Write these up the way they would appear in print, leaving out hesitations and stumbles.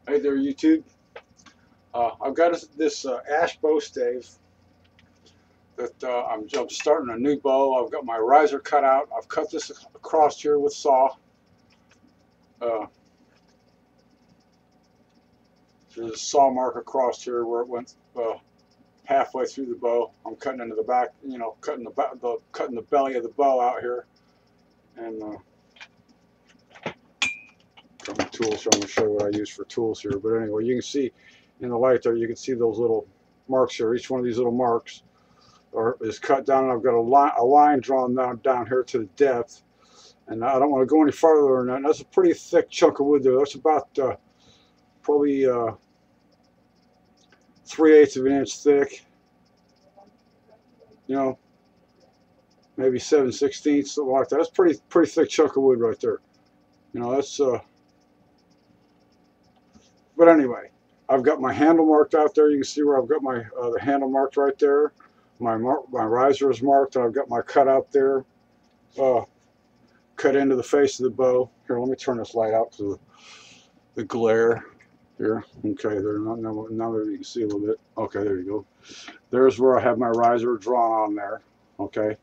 Hey there, YouTube. I've got this ash bow stave that I'm starting a new bow. I've got my riser cut out. I've cut this across here with saw. Uh, there's a saw mark across here where it went halfway through the bow. I'm cutting into the back, cutting the belly of the bow out here, and got my tools. So I'm going to show you what I use for tools here. But anyway, you can see in the light there, you can see those little marks here. Each one of these little marks is cut down, and I've got a line drawn down here to the depth, and I don't want to go any farther than that. And that's a pretty thick chunk of wood there. That's about probably 3/8 of an inch thick, maybe 7/16, something like that. That's pretty thick chunk of wood right there. That's but anyway, I've got my handle marked out there. You can see where I've got my the handle marked right there. My riser is marked, and I've got my cut out there, cut into the face of the bow. Here, let me turn this light out to the glare here. Okay, there. Now you can see a little bit. Okay, there you go. There's where I have my riser drawn on there. Okay,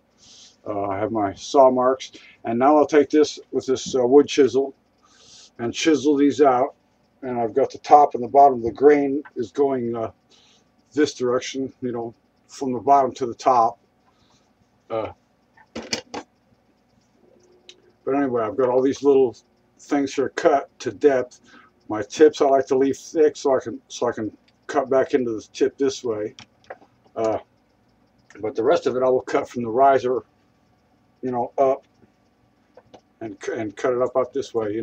I have my saw marks, and now I'll take this with this wood chisel and chisel these out. And I've got the top and the bottom. The grain is going this direction, from the bottom to the top. But anyway, I've got all these little things here cut to depth. My tips I like to leave thick so I can cut back into the tip this way. But the rest of it I will cut from the riser, up and cut it up this way,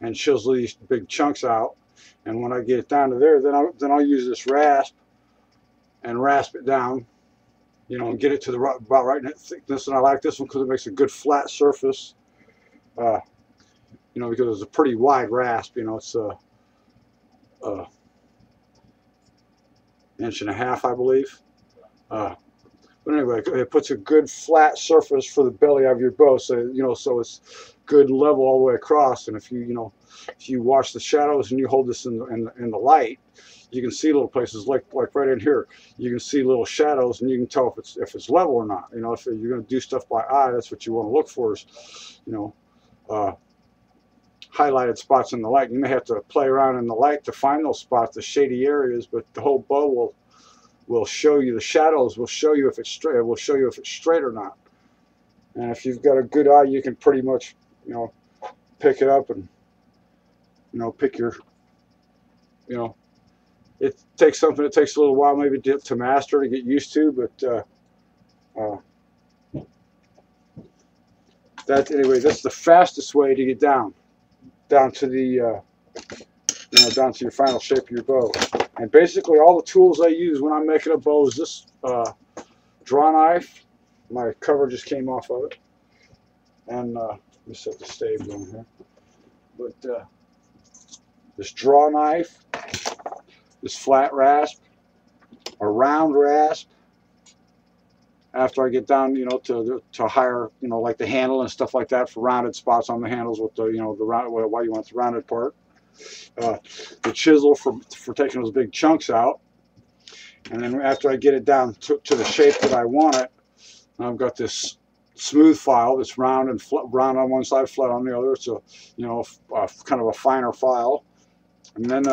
and chisel these big chunks out. And when I get it down to there, then I'll use this rasp and rasp it down, and get it to about right in that thickness. And I like this one because it makes a good flat surface. Because it's a pretty wide rasp. It's inch and a half, I believe. But anyway, it puts a good flat surface for the belly of your bow, so so it's good and level all the way across. And if you watch the shadows and you hold this in the light, you can see little places like right in here. You can see little shadows, and you can tell if it's level or not. If you're going to do stuff by eye, that's what you want to look for is highlighted spots in the light. You may have to play around in the light to find those spots, the shady areas, but the whole bow will show you. The shadows will show you if it's straight. It will show you if it's straight or not. And if you've got a good eye, you can pretty much pick it up and pick your it takes something. It takes a little while maybe to master, to get used to, but anyway, that's the fastest way to get down to the down to your final shape of your bow. And basically all the tools I use when I'm making a bow is this draw knife. My cover just came off of it, and let me set the stave going here. But this draw knife, this flat rasp, a round rasp. After I get down, to higher, like the handle and stuff like that, for rounded spots on the handles with the, the round, why you want the rounded part. The chisel for taking those big chunks out. And then after I get it down to the shape that I want it, I've got this smooth file that's round and round on one side, flat on the other. It's a, kind of a finer file. And then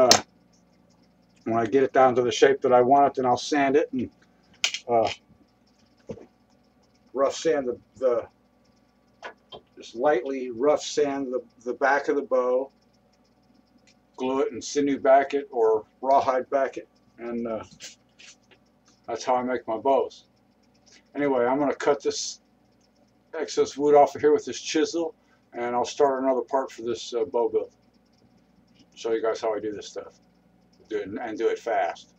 when I get it down to the shape that I want it, then I'll sand it and rough sand just lightly rough sand the back of the bow, glue it and sinew back it or rawhide back it, and that's how I make my bows. Anyway, I'm going to cut this excess wood off of here with this chisel, and I'll start another part for this bow build. Show you guys how I do this stuff. Do it fast.